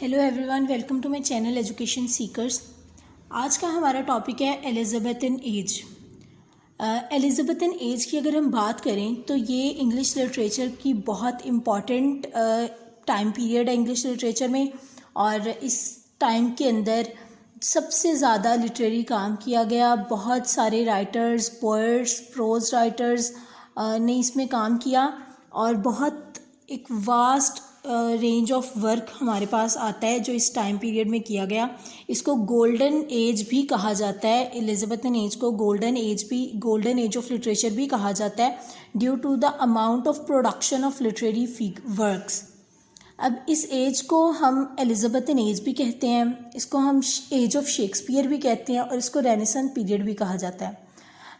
Hello everyone, welcome to my channel education seekers. आज का हमारा टॉपिक है एलिज़ाबेथन एज। एलिज़ाबेथन एज की अगर हम बात करें तो ये इंग्लिश लिटरेचर की बहुत इम्पॉर्टेंट टाइम पीरियड है इंग्लिश लिटरेचर में। और इस टाइम के अंदर सबसे ज़्यादा लिटरेरी काम किया गया। बहुत सारे राइटर्स, पोएट्स, प्रोज राइटर्स ने इसमें काम किया और बहुत एक वास्ट रेंज ऑफ वर्क हमारे पास आता है जो इस टाइम पीरियड में किया गया। इसको गोल्डन एज भी कहा जाता है। एलिज़ाबेथन एज को गोल्डन एज ऑफ लिटरेचर भी कहा जाता है due to the amount of production of literary works. अब इस एज को हम एलिज़ाबेथन एज भी कहते हैं, इसको हम एज ऑफ शेक्सपियर भी कहते हैं और इसको रेनेसां पीरियड भी कहा जाता है।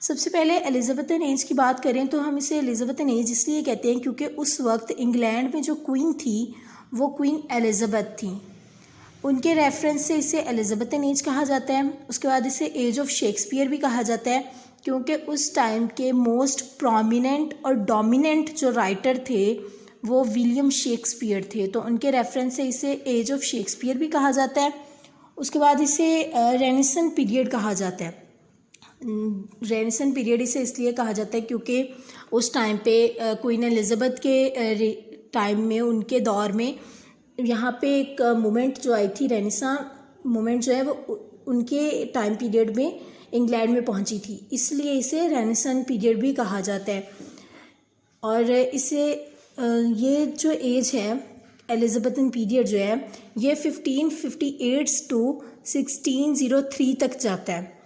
सबसे पहले एलिज़ाबेथन एज की बात करें तो हम इसे एलिज़ाबेथन एज इसलिए कहते हैं क्योंकि उस वक्त इंग्लैंड में जो क्वीन थी वो क्वीन एलिज़ाबेथ थी। उनके रेफरेंस से इसे एलिज़ाबेथन एज कहा जाता है। उसके बाद इसे एज ऑफ शेक्सपियर भी कहा जाता है क्योंकि उस टाइम के मोस्ट प्रोमिनेंट और डोमिनेंट जो राइटर थे वो विलियम शेक्सपियर थे, तो उनके रेफरेंस से इसे एज ऑफ शेक्सपियर भी कहा जाता है। उसके बाद इसे रेनेसां पीरियड कहा जाता है। रेनेसां पीरियड इसे इसलिए कहा जाता है क्योंकि उस टाइम पे क्वीन एलिज़ाबेथ के टाइम में, उनके दौर में यहाँ पे एक मूवमेंट जो आई थी, रेनेसां मूवमेंट जो है वो उनके टाइम पीरियड में इंग्लैंड में पहुँची थी, इसलिए इसे रेनेसां पीरियड भी कहा जाता है। और इसे ये जो एज है एलिज़ाबेथन पीरियड जो है ये 1558 टू 1603 तक जाता है।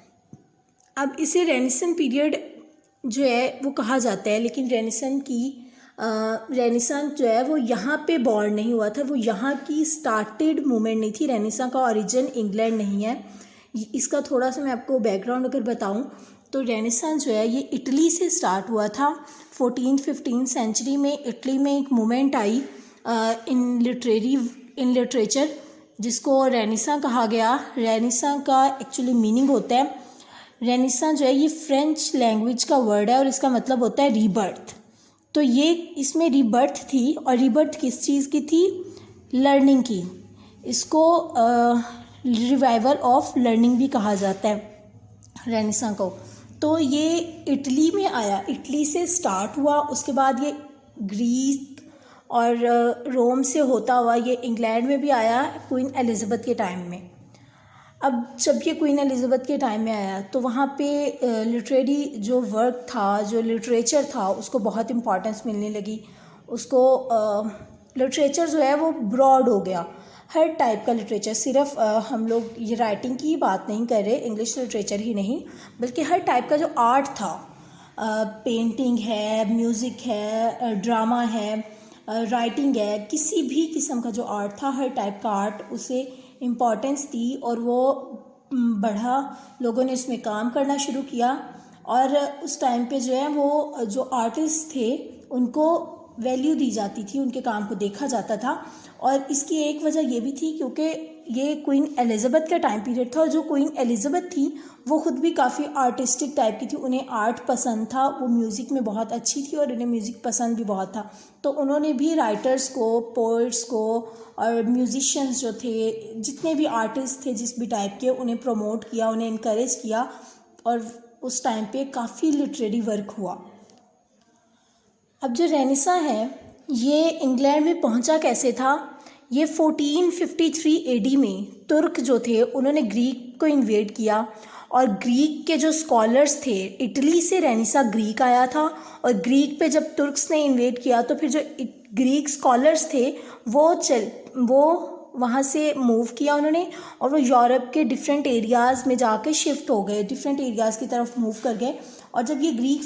अब इसे रेनेसां पीरियड जो है वो कहा जाता है, लेकिन रेनेसां जो है वो यहाँ पे बॉर्न नहीं हुआ था, वो यहाँ की स्टार्टेड मूवमेंट नहीं थी। रेनेसां का ओरिजिन इंग्लैंड नहीं है। इसका थोड़ा सा मैं आपको बैकग्राउंड अगर बताऊँ तो रेनेसां जो है ये इटली से स्टार्ट हुआ था। 14-15 सेंचुरी में इटली में एक मूवमेंट आई इन लिटरेचर जिसको रेनेसां कहा गया। रेनेसां का एक्चुअली मीनिंग होता है, रेनेसां जो है ये फ्रेंच लैंग्वेज का वर्ड है और इसका मतलब होता है रीबर्थ। तो ये इसमें रीबर्थ थी, और रीबर्थ किस चीज़ की थी? लर्निंग की। इसको रिवाइवल ऑफ लर्निंग भी कहा जाता है रेनेसां को। तो ये इटली में आया, इटली से स्टार्ट हुआ, उसके बाद ये ग्रीक और रोम से होता हुआ ये इंग्लैंड में भी आया क्वीन एलिज़ाबेथ के टाइम में। अब जब ये क्वीन एलिज़ाबेथ के टाइम में आया तो वहाँ पे लिटरेरी जो वर्क था, जो लिटरेचर था, उसको बहुत इम्पॉर्टेंस मिलने लगी। उसको लिटरेचर जो है वो ब्रॉड हो गया। हर टाइप का लिटरेचर, सिर्फ हम लोग ये राइटिंग की बात नहीं कर रहे, इंग्लिश लिटरेचर ही नहीं, बल्कि हर टाइप का जो आर्ट था, पेंटिंग है, म्यूज़िक है, ड्रामा है, राइटिंग है, किसी भी किस्म का जो आर्ट था, हर टाइप का आर्ट उसे इम्पॉर्टेंस दी और वो बढ़ा। लोगों ने इसमें काम करना शुरू किया और उस टाइम पे जो है वो जो आर्टिस्ट थे उनको वैल्यू दी जाती थी, उनके काम को देखा जाता था। और इसकी एक वजह ये भी थी क्योंकि ये क्वीन एलिज़ाबेथ का टाइम पीरियड था और जो क्वीन एलिज़ाबेथ थी वो ख़ुद भी काफ़ी आर्टिस्टिक टाइप की थी। उन्हें आर्ट पसंद था, वो म्यूज़िक में बहुत अच्छी थी और उन्हें म्यूज़िक पसंद भी बहुत था। तो उन्होंने भी राइटर्स को, पोइट्स को और म्यूज़िशियंस जो थे, जितने भी आर्टिस्ट थे जिस भी टाइप के, उन्हें प्रमोट किया, उन्हें इनकरेज किया और उस टाइम पे काफ़ी लिटरेरी वर्क हुआ। अब जो रेनेसां है ये इंग्लैंड में पहुंचा कैसे था? ये 1453 एडी में तुर्क जो थे उन्होंने ग्रीक को इन्वेड किया और ग्रीक के जो स्कॉलर्स थे, इटली से रेनेसां ग्रीक आया था और ग्रीक पे जब तुर्क्स ने इन्वेड किया तो फिर जो ग्रीक स्कॉलर्स थे वो वहाँ से मूव किया उन्होंने और वो यूरोप के डिफरेंट एरियाज़ में जाके शिफ्ट हो गए, डिफरेंट एरियाज़ की तरफ मूव कर गए। और जब ये ग्रीक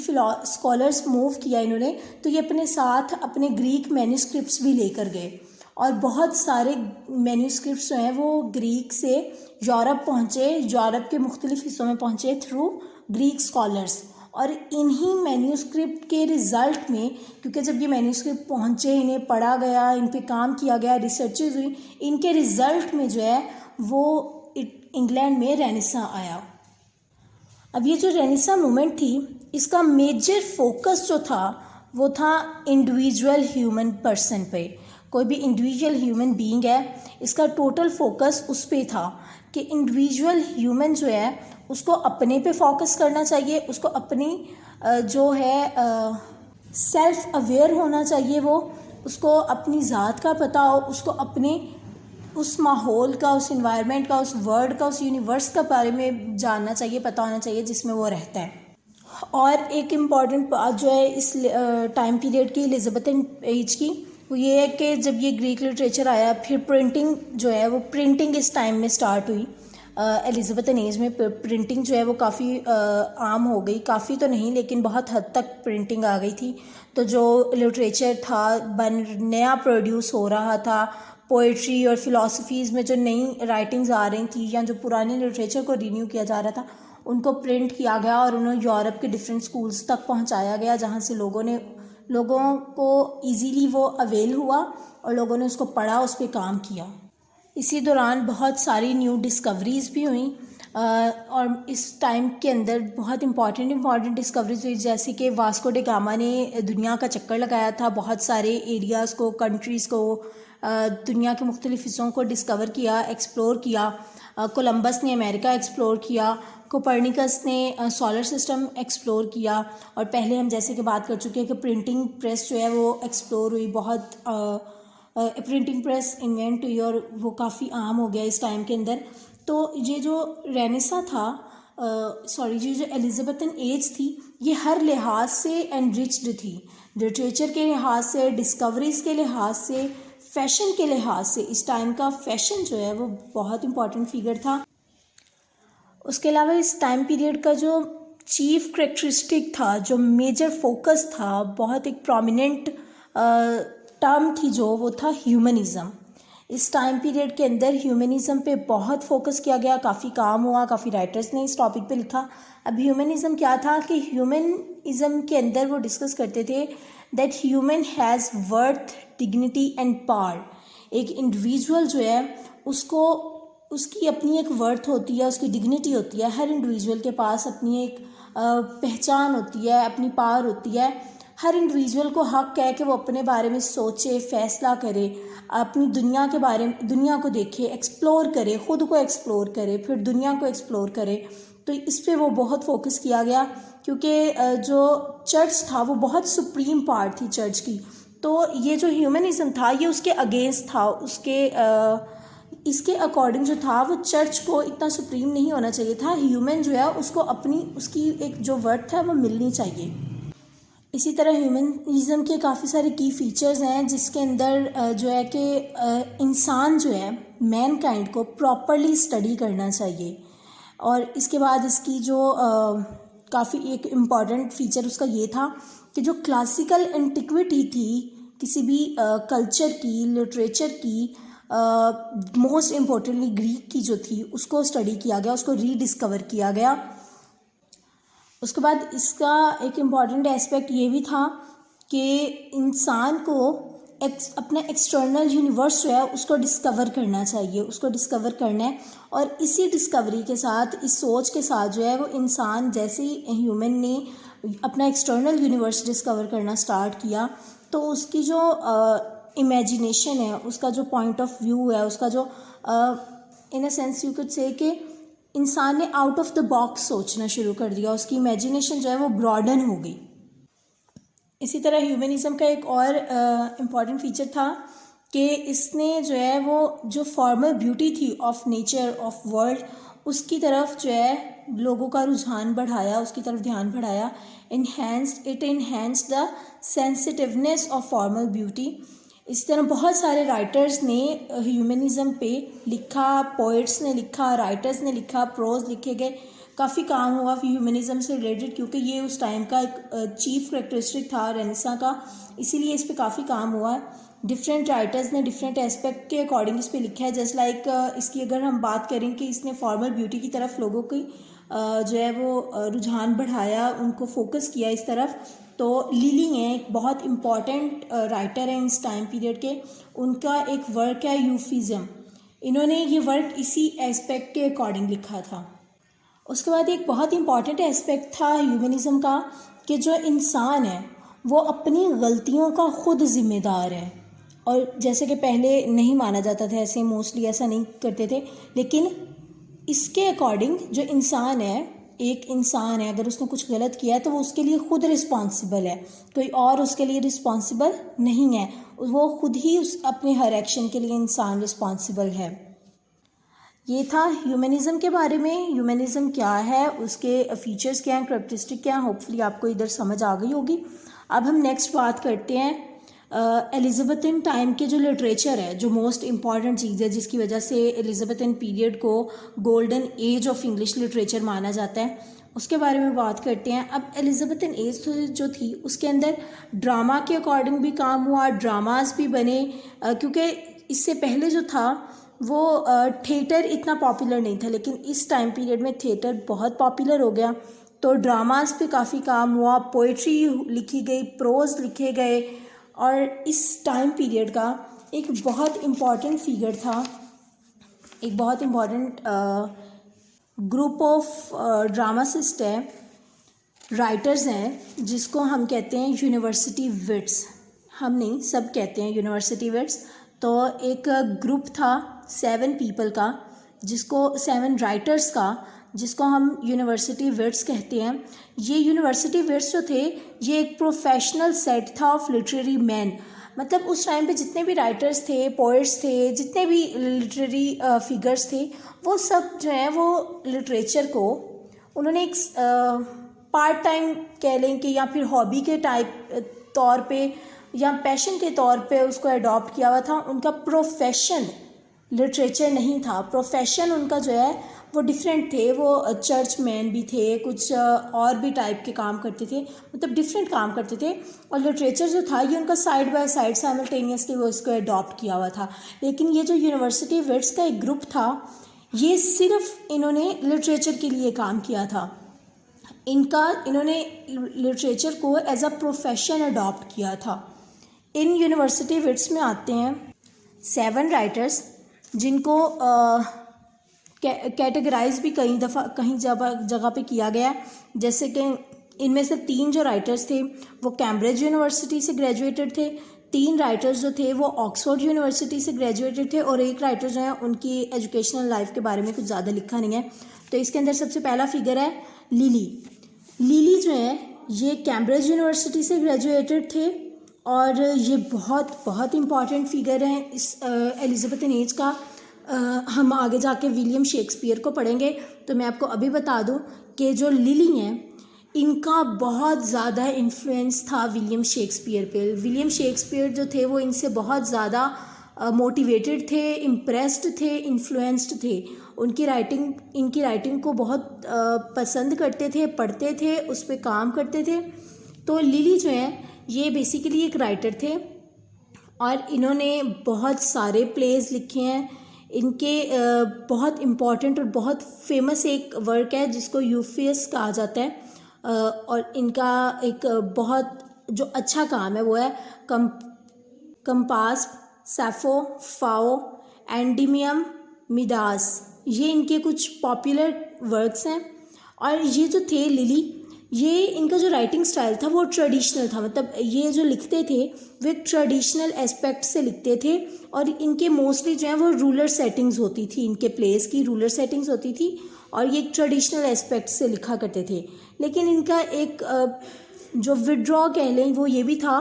स्कॉलर्स मूव किया इन्होंने तो ये अपने साथ अपने ग्रीक मैन्यूस्क्रिप्ट्स भी लेकर गए और बहुत सारे मैन्यूस्क्रिप्ट्स जो हैं वो ग्रीक से यूरोप पहुँचे, यूरोप के मुख्तलिफ हिस्सों में पहुँचे थ्रू ग्रीक स्कॉलर्स। और इन्हीं मैन्यूस्क्रिप्ट के रिज़ल्ट में, क्योंकि जब ये मैन्यूस्क्रिप्ट पहुँचे, इन्हें पढ़ा गया, इन पे काम किया गया, रिसर्चेज हुई, इनके रिज़ल्ट में जो है वो इंग्लैंड में रेनेसां आया। अब ये जो रेनेसां मूवमेंट थी इसका मेजर फोकस जो था वो था इंडिविजुअल ह्यूमन पर्सन पे। कोई भी इंडिविजुअल ह्यूमन बीइंग है, इसका टोटल फोकस उस पे था कि इंडिविजुअल ह्यूमन जो है उसको अपने पे फोकस करना चाहिए, उसको अपनी जो है सेल्फ अवेयर होना चाहिए, वो उसको अपनी ज़ात का पता हो, उसको अपने उस माहौल का, उस इन्वायरमेंट का, उस वर्ल्ड का, उस यूनिवर्स का बारे में जानना चाहिए, पता होना चाहिए जिसमें वो रहता है। और एक इम्पॉर्टेंट बात जो है इस टाइम पीरियड की एलिज़ाबेथन एज की, वो ये है कि जब ये ग्रीक लिटरेचर आया, फिर प्रिंटिंग जो है वो प्रिंटिंग इस टाइम में स्टार्ट हुई। एलिज़ाबेथन एज में प्रिंटिंग जो है वो काफ़ी आम हो गई, काफ़ी तो नहीं लेकिन बहुत हद तक प्रिंटिंग आ गई थी। तो जो लिटरेचर था नया प्रोड्यूस हो रहा था, पोइट्री और फ़िलासफ़ीज़ में जो नई राइटिंग्स आ रही थी या जो पुराने लिटरेचर को रिन्यू किया जा रहा था, उनको प्रिंट किया गया और उन्हें यूरोप के डिफरेंट स्कूल्स तक पहुंचाया गया, जहां से लोगों को इजीली वो अवेल हुआ और लोगों ने उसको पढ़ा, उस पर काम किया। इसी दौरान बहुत सारी न्यू डिस्कवरीज़ भी हुई और इस टाइम के अंदर बहुत इम्पॉर्टेंट डिस्कवरीज हुई, जैसे कि वास्को डे गामा ने दुनिया का चक्कर लगाया था, बहुत सारे एरियाज़ को, कंट्रीज़ को, दुनिया के मुख्तलिफ़ हिस्सों को डिस्कवर किया, एक्सप्लोर किया। कोलंबस ने अमेरिका एक्सप्लोर किया, कोपर्निकस ने सोलर सिस्टम एक्सप्लोर किया, और पहले हम जैसे कि बात कर चुके हैं कि प्रिंटिंग प्रेस जो है वो एक्सप्लोर हुई, बहुत प्रिंटिंग प्रेस इन्वेंट हुई और वो काफ़ी आम हो गया इस टाइम के अंदर। तो ये जो रेनेसा था, ये जो एलिज़ाबेथन एज थी, ये हर लिहाज से एनरिच्ड थी, लिटरेचर के लिहाज से, डिस्कवरीज़ के लिहाज से, फैशन के लिहाज से। इस टाइम का फैशन जो है वो बहुत इम्पॉर्टेंट फिगर था। उसके अलावा इस टाइम पीरियड का जो चीफ करेक्टरिस्टिक था, जो मेजर फोकस था, बहुत एक प्रोमिनेंट टर्म थी जो, वो था ह्यूमनिज़म। इस टाइम पीरियड के अंदर ह्यूमनिज़म पे बहुत फोकस किया गया, काफ़ी काम हुआ, काफ़ी राइटर्स ने इस टॉपिक पे लिखा। अब ह्यूमनिज़म क्या था कि ह्यूमनिज़म के अंदर वो डिस्कस करते थे that human has worth, dignity and power. एक इंडिविजुअल जो है उसको, उसकी अपनी एक वर्थ होती है, उसकी डिग्निटी होती है, हर इंडिविजुअल के पास अपनी एक पहचान होती है, अपनी पावर होती है। हर इंडिविजुअल को हक है कि वो अपने बारे में सोचे, फैसला करे, अपनी दुनिया के बारे में, दुनिया को देखे, एक्सप्लोर करे, ख़ुद को एक्सप्लोर करे, फिर दुनिया को एक्सप्लोर करे। तो इस पे वो बहुत फोकस किया गया, क्योंकि जो चर्च था वो बहुत सुप्रीम पार्ट थी चर्च की। तो ये जो ह्यूमनिज़म था ये उसके अगेंस्ट था, इसके अकॉर्डिंग जो था वो चर्च को इतना सुप्रीम नहीं होना चाहिए था। ह्यूमन जो है उसको अपनी, उसकी एक जो वर्थ है वो मिलनी चाहिए। इसी तरह ह्यूमनिज़म के काफ़ी सारे की फ़ीचर्स हैं, जिसके अंदर जो है कि इंसान जो है, मैन काइंड को प्रॉपरली स्टडी करना चाहिए। और इसके बाद इसकी जो काफ़ी एक इम्पॉर्टेंट फ़ीचर उसका ये था कि जो क्लासिकल एंटिक्विटी थी किसी भी कल्चर की, लिटरेचर की, मोस्ट इम्पोर्टेंटली ग्रीक की जो थी, उसको स्टडी किया गया, उसको रीडिस्कवर किया गया। उसके बाद इसका एक इम्पॉर्टेंट एस्पेक्ट ये भी था कि इंसान को अपना एक्सटर्नल यूनिवर्स जो है उसको डिस्कवर करना चाहिए, उसको डिस्कवर करना है। और इसी डिस्कवरी के साथ, इस सोच के साथ जो है वो इंसान, जैसे ही ह्यूमन ने अपना एक्सटर्नल यूनिवर्स डिस्कवर करना स्टार्ट किया, तो उसकी जो इमेजिनेशन है, उसका जो पॉइंट ऑफ व्यू है, उसका जो in a sense you could say कि इंसान ने आउट ऑफ द बॉक्स सोचना शुरू कर दिया, उसकी इमेजिनेशन जो है वो ब्रॉडन हो गई। इसी तरह ह्यूमनिज़म का एक और इम्पॉर्टेंट फीचर था कि इसने जो है वो जो फॉर्मल ब्यूटी थी ऑफ नेचर, ऑफ वर्ल्ड, उसकी तरफ जो है लोगों का रुझान बढ़ाया, उसकी तरफ ध्यान बढ़ाया। It enhanced the sensitiveness of formal beauty. इस तरह बहुत सारे राइटर्स ने ह्यूमनिज़म पे लिखा, पोइट्स ने लिखा, राइटर्स ने लिखा, प्रोज लिखे गए, काफ़ी काम हुआ ह्यूमनिज़म से रिलेटेड, क्योंकि ये उस टाइम का एक चीफ करेक्टरिस्टिक था रेनेसां का, इसीलिए इस पे काफ़ी काम हुआ है। डिफरेंट राइटर्स ने डिफरेंट एस्पेक्ट के अकॉर्डिंग इस पे लिखा है। जस्ट लाइक इसकी अगर हम बात करें कि इसने फॉर्मल ब्यूटी की तरफ लोगों की जो है वो रुझान बढ़ाया, उनको फोकस किया इस तरफ, तो लिली हैं, एक बहुत इम्पॉर्टेंट राइटर हैं इस टाइम पीरियड के। उनका एक वर्क है यूफिज़म, इन्होंने ये वर्क इसी एस्पेक्ट के अकॉर्डिंग लिखा था। उसके बाद एक बहुत इम्पॉर्टेंट एस्पेक्ट था ह्यूमनिज़म का कि जो इंसान है वो अपनी गलतियों का ख़ुद ज़िम्मेदार है, और जैसे कि पहले नहीं माना जाता था, ऐसे मोस्टली ऐसा नहीं करते थे, लेकिन इसके अकॉर्डिंग जो इंसान है, एक इंसान है, अगर उसने कुछ गलत किया है तो वो उसके लिए ख़ुद रिस्पॉन्सिबल है, कोई और उसके लिए रिस्पॉन्सिबल नहीं है, वो खुद ही उस अपने हर एक्शन के लिए इंसान रिस्पॉन्सिबल है। ये था ह्यूमनिज़म के बारे में। ह्यूमनिज़म क्या है, उसके फीचर्स क्या हैं, करैक्टरिस्टिक क्या हैं, होपफुली आपको इधर समझ आ गई होगी। अब हम नेक्स्ट बात करते हैं एलिज़ाबेथन टाइम के जो लिटरेचर है, जो मोस्ट इम्पॉर्टेंट चीज़ है जिसकी वजह से एलिज़ाबेथन पीरियड को golden age of English literature माना जाता है, उसके बारे में बात करते हैं। अब एलिज़ाबेथन एज जो थी उसके अंदर ड्रामा के अकॉर्डिंग भी काम हुआ, ड्रामास भी बने, क्योंकि इससे पहले जो था वो थिएटर इतना पॉपुलर नहीं था, लेकिन इस टाइम पीरियड में थिएटर बहुत पॉपुलर हो गया, तो ड्रामास पे काफ़ी काम हुआ, पोइट्री लिखी गई, प्रोज लिखे गए। और इस टाइम पीरियड का एक बहुत इम्पॉर्टेंट फिगर था, एक बहुत इम्पॉर्टेंट ग्रुप ऑफ ड्रामासिस्ट है, राइटर्स हैं, जिसको हम कहते हैं यूनिवर्सिटी विट्स। हम नहीं, सब कहते हैं यूनिवर्सिटी विट्स। तो एक ग्रुप था 7 पीपल का, जिसको 7 राइटर्स का, जिसको हम यूनिवर्सिटी विट्स कहते हैं। ये यूनिवर्सिटी विट्स जो थे, ये एक प्रोफेशनल सेट था ऑफ लिटरेरी मैन। मतलब उस टाइम पे जितने भी राइटर्स थे, पोइट्स थे, जितने भी लिटरेरी फिगर्स थे, वो सब जो है वो लिटरेचर को उन्होंने एक पार्ट टाइम कह लें कि या फिर हॉबी के टाइप तौर पे या पैशन के तौर पे उसको अडॉप्ट किया हुआ था। उनका प्रोफेशन लिटरेचर नहीं था, प्रोफेशन उनका जो है वो डिफरेंट थे। वो चर्च मैन भी थे, कुछ और भी टाइप के काम करते थे, मतलब डिफरेंट काम करते थे। और लिटरेचर जो था ये उनका साइड बाय साइड साइमल्टेनियसली वो इसको अडॉप्ट किया हुआ था। लेकिन ये जो यूनिवर्सिटी विट्स का एक ग्रुप था, ये सिर्फ इन्होंने लिटरेचर के लिए काम किया था। इन्होंने लिटरेचर को एज अ प्रोफेशन अडॉप्ट किया था। इन यूनिवर्सिटी विट्स में आते हैं 7 राइटर्स, जिनको कैटेगराइज भी कई दफ़ा कहीं जगह पे किया गया। जैसे कि इनमें से 3 जो राइटर्स थे वो कैम्ब्रिज यूनिवर्सिटी से ग्रेजुएटेड थे, 3 राइटर्स जो थे वो ऑक्सफोर्ड यूनिवर्सिटी से ग्रेजुएटेड थे, और एक राइटर जो है उनकी एजुकेशनल लाइफ के बारे में कुछ ज़्यादा लिखा नहीं है। तो इसके अंदर सबसे पहला फिगर है लिली। लिली जो है ये कैम्ब्रिज यूनिवर्सिटी से ग्रेजुएटेड थे, और ये बहुत बहुत इम्पॉर्टेंट फिगर है इस एलिज़ाबेथन एज का। हम आगे जाके विलियम शेक्सपियर को पढ़ेंगे, तो मैं आपको अभी बता दूं कि जो लिली हैं इनका बहुत ज़्यादा इन्फ्लुएंस था विलियम शेक्सपियर पे। विलियम शेक्सपियर जो थे वो इनसे बहुत ज़्यादा मोटिवेटेड थे, इम्प्रेस्ड थे, इन्फ्लुएंस्ड थे। इनकी राइटिंग को बहुत पसंद करते थे, पढ़ते थे, उस पर काम करते थे। तो लिली जो है ये बेसिकली एक राइटर थे, और इन्होंने बहुत सारे प्लेज लिखे हैं। इनके बहुत इम्पॉर्टेंट और बहुत फेमस एक वर्क है जिसको यूफियस कहा जाता है, और इनका एक बहुत जो अच्छा काम है वो है कंपास, सैफो, फाओ, एंडीमियम, मिडास। ये इनके कुछ पॉपुलर वर्क्स हैं। और ये जो थे लिली, ये इनका जो राइटिंग स्टाइल था वो ट्रेडिशनल था, मतलब ये जो लिखते थे वो एक ट्रेडिशनल एस्पेक्ट से लिखते थे, और इनके मोस्टली जो है वो रूरल सेटिंग्स होती थी, इनके प्लेस की रूरल सेटिंग्स होती थी, और ये एक ट्रेडिशनल एस्पेक्ट से लिखा करते थे। लेकिन इनका एक जो विड्रॉ कह लें वो ये भी था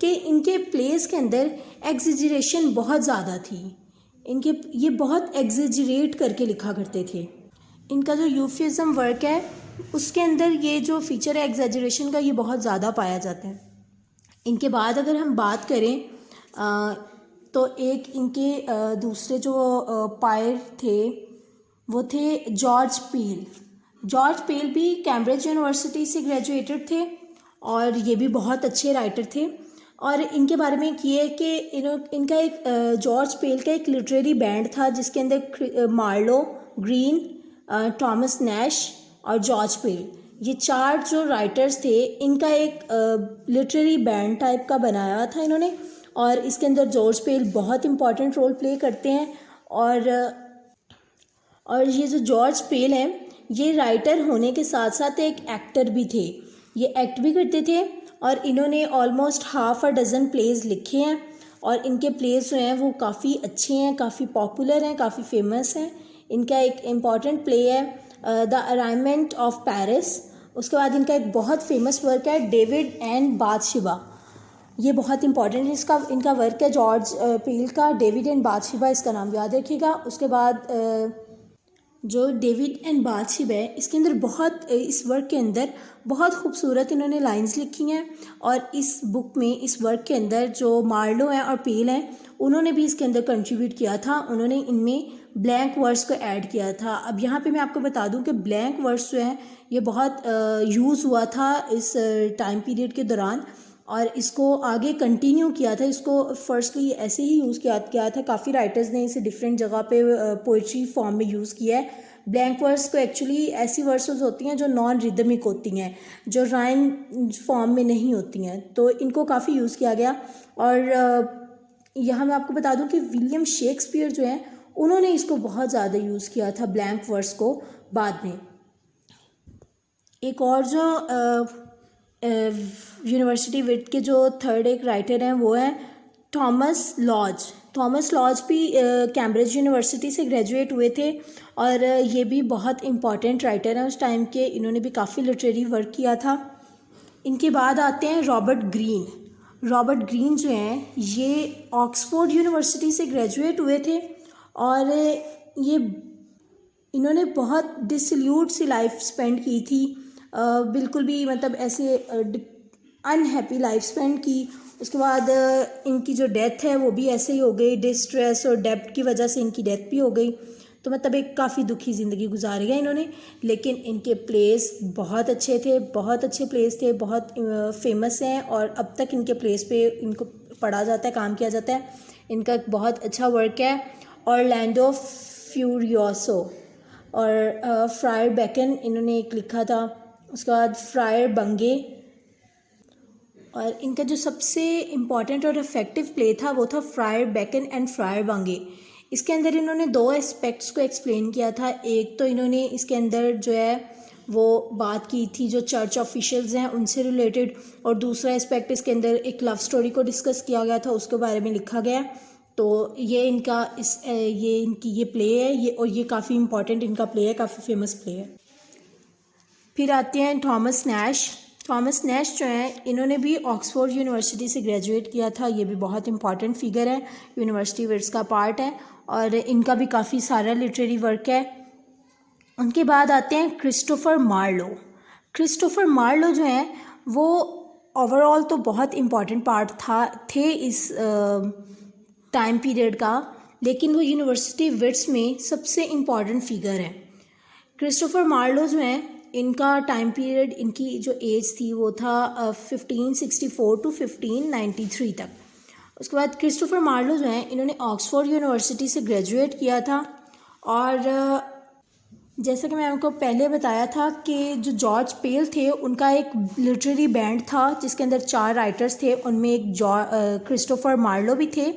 कि इनके प्लेस के अंदर एग्जेजरेशन बहुत ज़्यादा थी। ये बहुत एग्जेजरेट करके लिखा करते थे। इनका जो यूफिज्म वर्क है उसके अंदर ये जो फीचर है एग्जेजरेशन का, ये बहुत ज़्यादा पाया जाता है। इनके बाद अगर हम बात करें तो एक इनके दूसरे जो पायर थे वो थे जॉर्ज पेल। जॉर्ज पेल भी कैम्ब्रिज यूनिवर्सिटी से ग्रेजुएटेड थे, और ये भी बहुत अच्छे राइटर थे। और इनके बारे में ये है कि इनका एक जॉर्ज पेल का एक लिटरेरी बैंड था जिसके अंदर मार्लो, ग्रीन, थॉमस नैश और जॉर्ज पेल, ये 4 जो राइटर्स थे इनका एक लिटरेरी बैंड टाइप का बनाया था इन्होंने। और इसके अंदर जॉर्ज पेल बहुत इम्पॉर्टेंट रोल प्ले करते हैं। और ये जो जॉर्ज पेल हैं ये राइटर होने के साथ साथ एक एक्टर भी थे, ये एक्ट भी करते थे, और इन्होंने ऑलमोस्ट 6 डज़न प्लेज लिखे हैं। और इनके प्लेस जो हैं वो काफ़ी अच्छे हैं, काफ़ी पॉपुलर हैं, काफ़ी फेमस हैं। इनका एक इम्पॉर्टेंट प्ले है द अराइवमेंट ऑफ पेरिस। उसके बाद इनका एक बहुत फेमस वर्क है डेविड एंड बाथशेबा। ये बहुत इंपॉर्टेंट है, इनका वर्क है जॉर्ज पील का, डेविड एंड बाथशेबा, इसका नाम याद रखिएगा। उसके बाद जो डेविड एंड बाथशेबा है, इसके अंदर इस वर्क के अंदर बहुत खूबसूरत इन्होंने लाइंस लिखी हैं। और इस बुक में, इस वर्क के अंदर जो मार्लो हैं और पील हैं, उन्होंने भी इसके अंदर कंट्रीब्यूट किया था। उन्होंने इनमें ब्लैंक वर्ड्स को ऐड किया था। अब यहाँ पे मैं आपको बता दूँ कि ब्लैंक वर्ड्स जो हैं ये बहुत यूज़ हुआ था इस टाइम पीरियड के दौरान, और इसको आगे कंटिन्यू किया था। इसको फर्स्टली ऐसे ही यूज़ किया था, काफ़ी राइटर्स ने इसे डिफरेंट जगह पे पोइट्री फॉर्म में यूज़ किया है। ब्लैंक वर्ड्स को एक्चुअली ऐसी वर्सेस होती हैं जो नॉन रिदमिक होती हैं, जो राइम फॉर्म में नहीं होती हैं, तो इनको काफ़ी यूज़ किया गया। और यहाँ मैं आपको बता दूं कि विलियम शेक्सपियर जो हैं उन्होंने इसको बहुत ज़्यादा यूज़ किया था ब्लैंक वर्ड्स को बाद में। एक और जो यूनिवर्सिटी विट के जो थर्ड एक राइटर हैं वो हैं थॉमस लॉज। थॉमस लॉज भी कैम्ब्रिज यूनिवर्सिटी से ग्रेजुएट हुए थे, और ये भी बहुत इम्पॉर्टेंट राइटर हैं उस टाइम के। इन्होंने भी काफ़ी लिटरेरी वर्क किया था। इनके बाद आते हैं रॉबर्ट ग्रीन। रॉबर्ट ग्रीन जो हैं ये ऑक्सफोर्ड यूनिवर्सिटी से ग्रेजुएट हुए थे, और ये इन्होंने बहुत डिसल्यूट सी लाइफ स्पेंड की थी, बिल्कुल भी मतलब ऐसे अनहैप्पी लाइफ स्पेंड की। उसके बाद इनकी जो डेथ है वो भी ऐसे ही हो गई, डिस्ट्रेस और डेब्ट की वजह से इनकी डेथ भी हो गई। तो मतलब एक काफ़ी दुखी ज़िंदगी गुजारी है इन्होंने, लेकिन इनके प्लेस बहुत अच्छे थे, बहुत अच्छे प्लेस थे, बहुत फेमस हैं, और अब तक इनके प्लेस पे इनको पढ़ा जाता है, काम किया जाता है। इनका एक बहुत अच्छा वर्क है ऑरलैंडो फ्यूरियोसो, और फ्रायर बेकन इन्होंने एक लिखा था। उसके बाद फ्रायर बंगे, और इनका जो सबसे इम्पॉर्टेंट और इफ़ेक्टिव प्ले था वो था फ्रायर बेकन एंड फ्रायर बंगे। इसके अंदर इन्होंने दो एस्पेक्ट्स को एक्सप्लेन किया था। एक तो इन्होंने इसके अंदर जो है वो बात की थी जो चर्च ऑफिशियल्स हैं उनसे रिलेटेड, और दूसरा एस्पेक्ट इसके अंदर एक लव स्टोरी को डिस्कस किया गया था, उसके बारे में लिखा गया। तो ये इनका ये प्ले है, और ये काफ़ी इम्पॉर्टेंट इनका प्ले है, काफ़ी फेमस प्ले है। फिर आते हैं थॉमस नैश। थॉमस नैश जो हैं इन्होंने भी ऑक्सफोर्ड यूनिवर्सिटी से ग्रेजुएट किया था। ये भी बहुत इंपॉर्टेंट फिगर है, यूनिवर्सिटी विट्स का पार्ट है, और इनका भी काफ़ी सारा लिटरेरी वर्क है। उनके बाद आते हैं क्रिस्टोफर मार्लो। क्रिस्टोफर मार्लो जो हैं वो ओवरऑल तो बहुत इम्पॉर्टेंट पार्ट थे इस टाइम पीरियड का, लेकिन वो यूनिवर्सिटी विट्स में सबसे इम्पॉर्टेंट फिगर हैं। क्रिस्टोफर मार्लो जो हैं इनका टाइम पीरियड, इनकी जो एज थी वो था 1564 टू 1593 तक। उसके बाद क्रिस्टोफर मार्लो जो हैं इन्होंने ऑक्सफोर्ड यूनिवर्सिटी से ग्रेजुएट किया था, और जैसा कि मैं आपको पहले बताया था कि जो जॉर्ज पेल थे उनका एक लिटरेरी बैंड था जिसके अंदर 4 राइटर्स थे, उनमें एक क्रिस्टोफर मार्लो भी थे,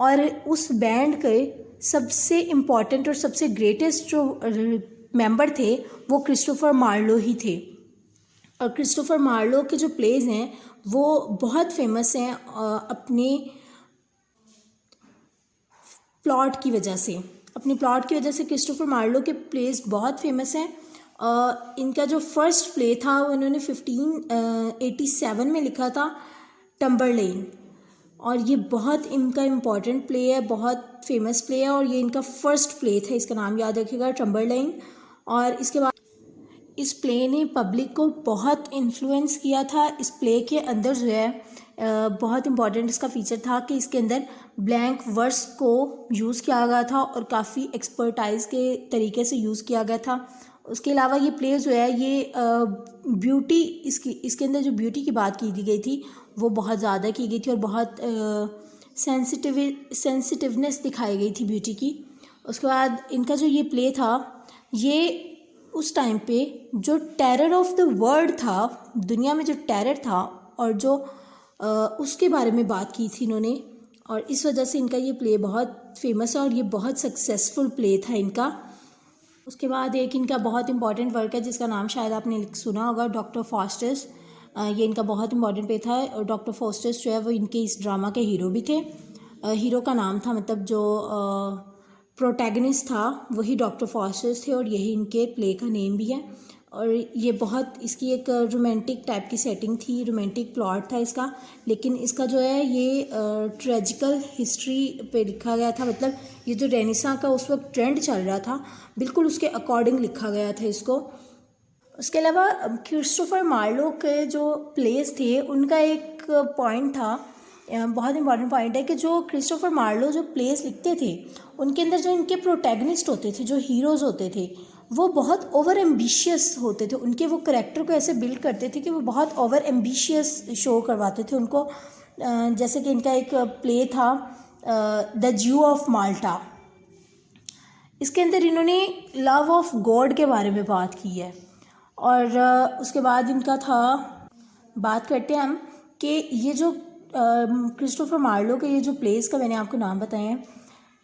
और उस बैंड के सबसे इम्पॉर्टेंट और सबसे ग्रेटेस्ट जो मेंबर थे वो क्रिस्टोफर मार्लो ही थे। और क्रिस्टोफर मार्लो के जो प्लेज हैं वो बहुत फेमस हैं अपने प्लॉट की वजह से। क्रिस्टोफर मार्लो के प्लेज बहुत फेमस हैं। इनका जो फर्स्ट प्ले था वो इन्होंने 1587 में लिखा था, टम्बरलेन, और ये बहुत इनका इम्पॉर्टेंट प्ले है, बहुत फेमस प्ले है, और ये इनका फर्स्ट प्ले था, इसका नाम याद रखिएगा, टम्बरलेन। और इसके बाद इस प्ले ने पब्लिक को बहुत इन्फ्लुएंस किया था। इस प्ले के अंदर जो है बहुत इम्पॉर्टेंट इसका फीचर था कि इसके अंदर ब्लैंक वर्स को यूज़ किया गया था और काफ़ी एक्सपर्टाइज के तरीके से यूज़ किया गया था। उसके अलावा ये प्ले जो है ये ब्यूटी, इसके अंदर जो ब्यूटी की बात की गई थी वो बहुत ज़्यादा की गई थी, और बहुत सेंसिटिवनेस दिखाई गई थी ब्यूटी की। उसके बाद इनका जो ये प्ले था ये उस टाइम पे जो टेरर ऑफ द वर्ल्ड था, दुनिया में जो टेरर था, और जो उसके बारे में बात की थी इन्होंने, और इस वजह से इनका ये प्ले बहुत फेमस है और ये बहुत सक्सेसफुल प्ले था इनका। उसके बाद एक इनका बहुत इंपॉर्टेंट वर्क है जिसका नाम शायद आपने सुना होगा, डॉक्टर फॉस्टर्स। ये इनका बहुत इंपॉर्टेंट प्ले था, और डॉक्टर फॉस्टर्स जो है वो इनके इस ड्रामा के हीरो भी थे। हीरो का नाम था, मतलब जो प्रोटैगनिस्ट था वही डॉक्टर फॉस्टर्स थे और यही इनके प्ले का नेम भी है। और ये बहुत इसकी एक रोमांटिक टाइप की सेटिंग थी, रोमांटिक प्लॉट था इसका, लेकिन इसका जो है ये ट्रेजिकल हिस्ट्री पे लिखा गया था। मतलब ये जो रेनेसां का उस वक्त ट्रेंड चल रहा था बिल्कुल उसके अकॉर्डिंग लिखा गया था इसको। उसके अलावा क्रिस्टोफर मार्लो के जो प्लेस थे उनका एक पॉइंट था, बहुत इंपॉर्टेंट पॉइंट है कि जो क्रिस्टोफर मार्लो जो प्लेस लिखते थे उनके अंदर जो इनके प्रोटैगनिस्ट होते थे, जो हीरोज़ होते थे, वो बहुत ओवर एम्बिशियस होते थे। उनके वो करेक्टर को ऐसे बिल्ड करते थे कि वो बहुत ओवर एम्बिशियस शो करवाते थे उनको। जैसे कि इनका एक प्ले था द ज्यू ऑफ माल्टा, इसके अंदर इन्होंने लव ऑफ गॉड के बारे में बात की है। और उसके बाद इनका था, बात करते हैं हम कि ये जो क्रिस्टोफर मार्लो के ये जो प्लेस का मैंने आपको नाम बताए हैं,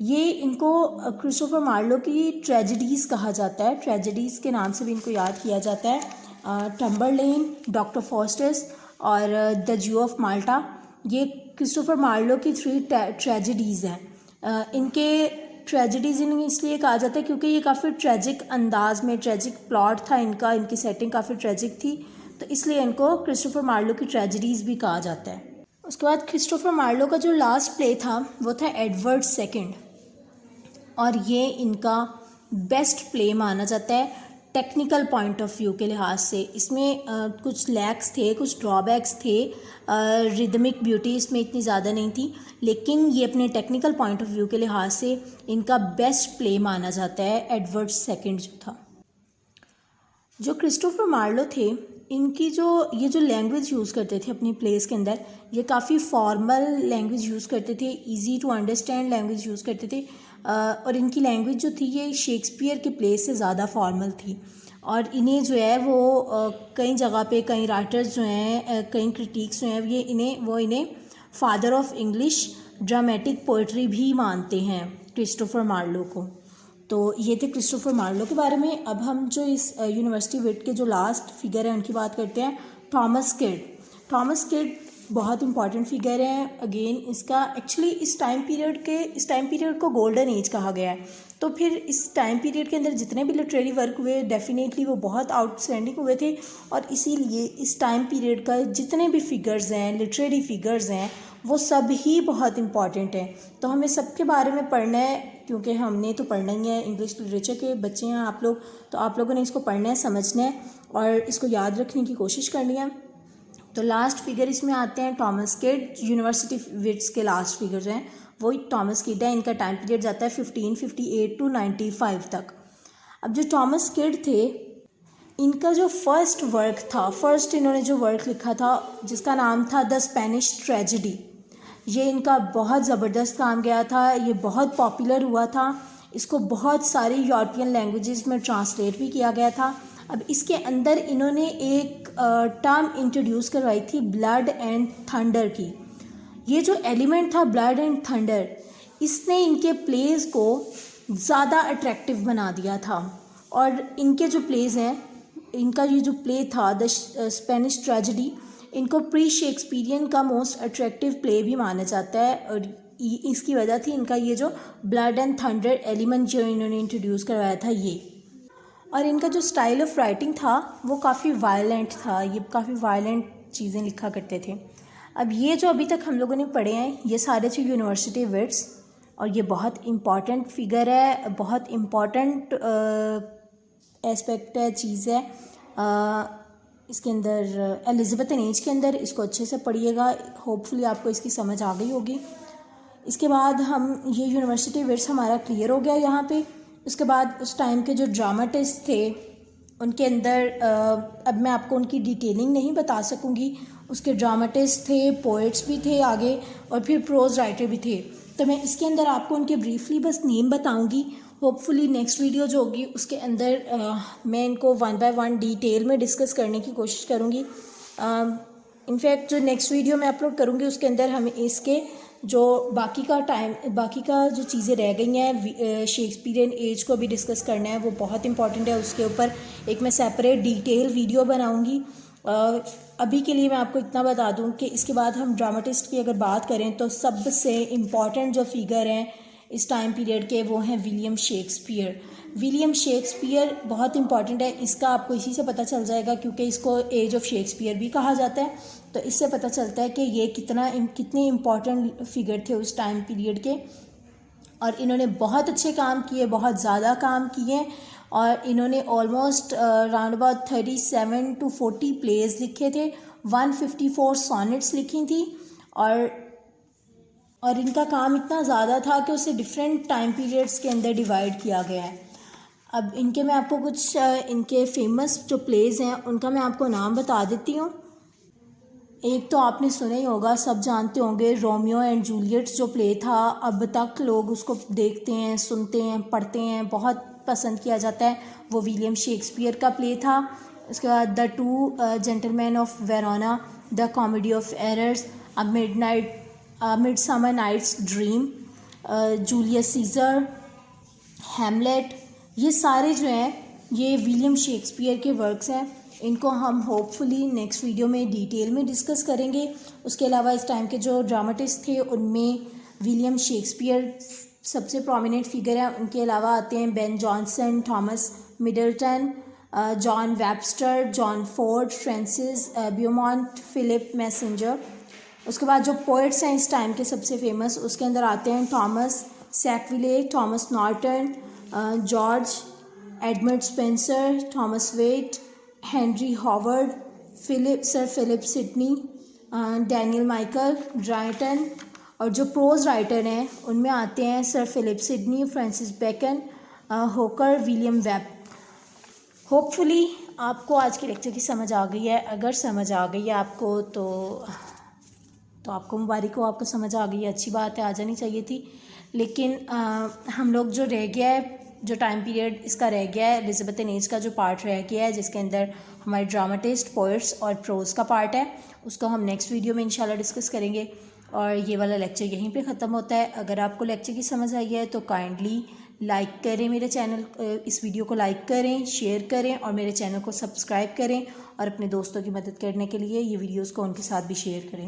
ये इनको क्रिस्टोफर मार्लो की ट्रेजेडीज़ कहा जाता है। ट्रेजेडीज़ के नाम से भी इनको याद किया जाता है। टम्बरलेन, डॉक्टर फॉस्टर्स और द ज्यू ऑफ माल्टा, ये क्रिस्टोफर मार्लो की 3 ट्रेजेडीज़ हैं। इनके ट्रेजेडीज़ इन्हें इसलिए कहा जाता है क्योंकि ये काफ़ी ट्रेजिक अंदाज में, ट्रेजिक प्लॉट था इनका, इनकी सेटिंग काफ़ी ट्रेजिक थी, तो इसलिए इनको क्रिस्टोफर मार्लो की ट्रेजेडीज़ भी कहा जाता है। उसके बाद क्रिस्टोफर मार्लो का जो लास्ट प्ले था वो था एडवर्ड सेकंड, और ये इनका बेस्ट प्ले माना जाता है टेक्निकल पॉइंट ऑफ व्यू के लिहाज से। इसमें कुछ लैक्स थे, कुछ ड्रॉबैक्स थे, रिदमिक ब्यूटी इसमें इतनी ज़्यादा नहीं थी, लेकिन ये अपने टेक्निकल पॉइंट ऑफ व्यू के लिहाज से इनका बेस्ट प्ले माना जाता है एडवर्ड सेकंड जो था। जो क्रिस्टोफर मार्लो थे, इनकी ये जो लैंग्वेज यूज़ करते थे अपनी प्लेस के अंदर, ये काफ़ी फॉर्मल लैंग्वेज यूज़ करते थे, easy to understand language use करते थे। और इनकी लैंग्वेज जो थी ये शेक्सपियर के प्ले से ज़्यादा फॉर्मल थी। और इन्हें जो है वो कई जगह पे कई राइटर्स जो हैं, कई क्रिटिक्स जो हैं, ये इन्हें father of English dramatic poetry भी मानते हैं क्रिस्टोफर मार्लो को। तो ये थे क्रिस्टोफर मार्लो के बारे में। अब हम जो इस यूनिवर्सिटी विट के जो लास्ट फिगर हैं उनकी बात करते हैं, थॉमस किड। थॉमस किड बहुत इंपॉर्टेंट फिगर हैं। अगेन इसका एक्चुअली इस टाइम पीरियड को गोल्डन एज कहा गया है। तो फिर इस टाइम पीरियड के अंदर जितने भी लिटरेरी वर्क हुए डेफिनेटली वो बहुत आउटस्टैंडिंग हुए थे, और इसीलिए इस टाइम पीरियड का जितने भी फिगर्स हैं, लिटरेरी फिगर्स हैं, वो सब ही बहुत इम्पॉर्टेंट हैं। तो हमें सबके बारे में पढ़ना है, क्योंकि हमने तो पढ़ना ही है, इंग्लिश लिटरेचर के बच्चे हैं आप लोग, तो आप लोगों ने इसको पढ़ना है, समझना है और इसको याद रखने की कोशिश करनी है। तो लास्ट फिगर इसमें आते हैं थॉमस किड। यूनिवर्सिटी विट्स के लास्ट फिगर जो हैं वही थॉमस किड है। इनका टाइम पीरियड जाता है 1558 टू 95 तक। अब जो थॉमस किड थे, इनका जो फर्स्ट वर्क था, फर्स्ट इन्होंने जो वर्क लिखा था जिसका नाम था द स्पेनिश ट्रेजेडी, ये इनका बहुत ज़बरदस्त काम गया था, ये बहुत पॉपुलर हुआ था। इसको बहुत सारी यूरोपियन लैंग्वेजेस में ट्रांसलेट भी किया गया था। अब इसके अंदर इन्होंने एक टर्म इंट्रोड्यूस करवाई थी ब्लड एंड थंडर की। ये जो एलिमेंट था ब्लड एंड थंडर, इसने इनके प्लेस को ज़्यादा अट्रैक्टिव बना दिया था। और इनके जो प्लेस हैं, इनका ये जो प्ले था द स्पेनिश ट्रेजेडी, इनको प्री शेक्सपियरियन का मोस्ट अट्रैक्टिव प्ले भी माना जाता है। और इसकी वजह थी इनका ये जो ब्लड एंड थंडर एलिमेंट जो इन्होंने इंट्रोड्यूस करवाया था ये। और इनका जो स्टाइल ऑफ राइटिंग था वो काफ़ी वायलेंट था, ये काफ़ी वायलेंट चीज़ें लिखा करते थे। अब ये जो अभी तक हम लोगों ने पढ़े हैं ये सारे थे यूनिवर्सिटी विट्स, और ये बहुत इम्पॉर्टेंट फिगर है, बहुत इम्पॉर्टेंट एस्पेक्ट है, चीज़ है। इसके अंदर एलिज़ाबेथन एज के अंदर इसको अच्छे से पढ़िएगा, होपफुली आपको इसकी समझ आ गई होगी। इसके बाद हम ये यूनिवर्सिटी विट्स हमारा क्लियर हो गया यहाँ पे। उसके बाद उस टाइम के जो ड्रामाटिस्ट थे उनके अंदर अब मैं आपको उनकी डिटेलिंग नहीं बता सकूँगी। उसके ड्रामाटिस्ट थे, पोइट्स भी थे आगे, और फिर प्रोज राइटर भी थे। तो मैं इसके अंदर आपको उनके ब्रीफली बस नेम बताऊँगी। होपफुली नेक्स्ट वीडियो जो होगी उसके अंदर मैं इनको 1 बाय 1 डिटेल में डिस्कस करने की कोशिश करूँगी। इनफैक्ट जो नेक्स्ट वीडियो मैं अपलोड करूँगी उसके अंदर हम इसके जो बाकी का जो चीज़ें रह गई हैं शेक्सपियरियन एज को भी डिस्कस करना है, वो बहुत इंपॉर्टेंट है। उसके ऊपर एक मैं सेपरेट डिटेल वीडियो बनाऊंगी। अभी के लिए मैं आपको इतना बता दूं कि इसके बाद हम ड्रामाटिस्ट की अगर बात करें तो सबसे इम्पॉर्टेंट जो फिगर हैं इस टाइम पीरियड के वो हैं विलियम शेक्सपियर। विलियम शेक्सपियर बहुत इंपॉर्टेंट है, इसका आपको इसी से पता चल जाएगा क्योंकि इसको एज ऑफ शेक्सपियर भी कहा जाता है। तो इससे पता चलता है कि ये कितने इम्पॉर्टेंट फिगर थे उस टाइम पीरियड के, और इन्होंने बहुत अच्छे काम किए, बहुत ज़्यादा काम किए, और इन्होंने almost round about 37 to 40 plays लिखे थे, 154 सॉनेट्स लिखी थी, और इनका काम इतना ज़्यादा था कि उसे डिफरेंट टाइम पीरियड्स के अंदर डिवाइड किया गया है। अब इनके मैं आपको कुछ इनके फेमस जो प्लेज हैं उनका मैं आपको नाम बता देती हूँ। एक तो आपने सुना ही होगा, सब जानते होंगे, रोमियो एंड जूलियट जो प्ले था, अब तक लोग उसको देखते हैं, सुनते हैं, पढ़ते हैं, बहुत पसंद किया जाता है, वो विलियम शेक्सपियर का प्ले था। उसके बाद the two gentleman of Verona, the comedy of errors, a midsummer night's dream, Julius Caesar, Hamlet, ये सारे जो हैं ये विलियम शेक्सपियर के वर्क्स हैं। इनको हम होपफुली नेक्स्ट वीडियो में डिटेल में डिस्कस करेंगे। उसके अलावा इस टाइम के जो ड्रामाटिस्ट थे उनमें विलियम शेक्सपियर सबसे प्रोमिनेंट फिगर हैं। उनके अलावा आते हैं Ben Jonson, Thomas Middleton, John Webster, John Ford, Francis Beaumont, Philip Massinger. उसके बाद जो पोइट्स हैं इस टाइम के सबसे फेमस, उसके अंदर आते हैं Thomas Sackville, Thomas Norton, George Edmund Spenser, Thomas Wyatt, Henry Howard, sir Philip Sidney, Daniel Michael Drayton. और जो प्रोज राइटर हैं उनमें आते हैं sir Philip Sidney, Francis Bacon, Hooker, William Webb. Hopefully आपको आज के लेक्चर की समझ आ गई है। अगर समझ आ गई है आपको तो आपको मुबारक हो, आपको समझ आ गई है, अच्छी बात है, आ जानी चाहिए थी। लेकिन हम लोग जो रह गया है, जो टाइम पीरियड इसका रह गया है, एलिज़ाबेथन एज का जो पार्ट रह गया है जिसके अंदर हमारे ड्रामाटिस्ट, पोइट्स और प्रोज का पार्ट है, उसको हम नेक्स्ट वीडियो में इंशाल्लाह डिस्कस करेंगे। और ये वाला लेक्चर यहीं पे ख़त्म होता है। अगर आपको लेक्चर की समझ आई है तो काइंडली लाइक करें मेरे चैनल, इस वीडियो को लाइक करें, शेयर करें और मेरे चैनल को सब्सक्राइब करें, और अपने दोस्तों की मदद करने के लिए ये वीडियोज़ को उनके साथ भी शेयर करें।